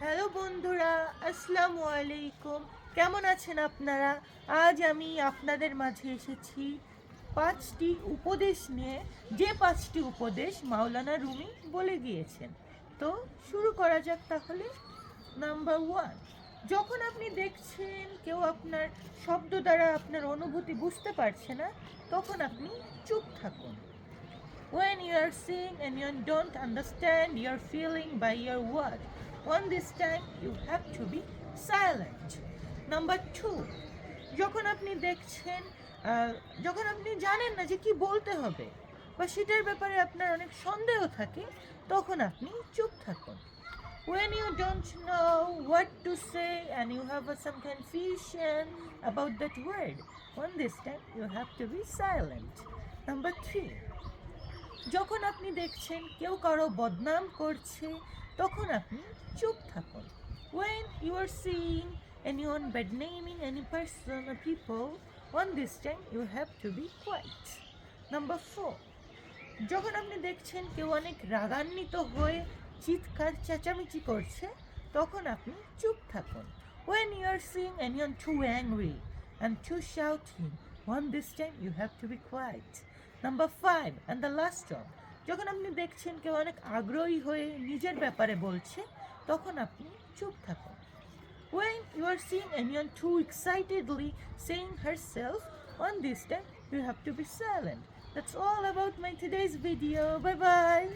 Hello বন্ধুরা, আসসালামু আলাইকুম। কেমন আছেন আপনারা? আজ আমি আপনাদের মাঝে এসেছি 5টি উপদেশ নিয়ে, যে 5টি উপদেশ মাওলানা রুমি বলে গিয়েছেন। তো শুরু করা যাক তাহলে। নাম্বার 1, যখন আপনি দেখছেন কেউ আপনার শব্দ দ্বারা আপনার অনুভূতি বুঝতে পারছে না, তখন আপনি চুপ থাকুন। When you are seeing and you don't understand your feeling by your word, on this time you have to be silent. Number 2, যখন আপনি দেখছেন যখন আপনি জানেন না যে কি বলতে হবে বা সেটার ব্যাপারে আপনার অনেক সন্দেহ থাকে, তখন আপনি চুপ থাকুন। When you don't know what to say and you have some confusion about that word, on this time you have to be silent. Number 3, যখন আপনি দেখছেন কেউ কারো বদনাম করছে, তখন আপনি চুপ থাকুন। When you are seeing anyone bad naming any person or people, on this time you have to be quiet. Number 4, যখন আপনি দেখছেন কেউ অনেক রাগান্বিত হয়ে চিৎকার চেঁচামেচি করছে, তখন আপনি চুপ থাকুন। When you are seeing anyone too angry and too shouting, on this time you have to be quiet. Number 5 and the last one, যখন আপনি দেখছেন কেউ অনেক আগ্রহী হয়ে নিজের ব্যাপারে বলছে, তখন আপনি চুপ থাকুন। When you are seeing anyone too excitedly saying herself, on this time you have to be silent. That's all about my today's video. Bye bye.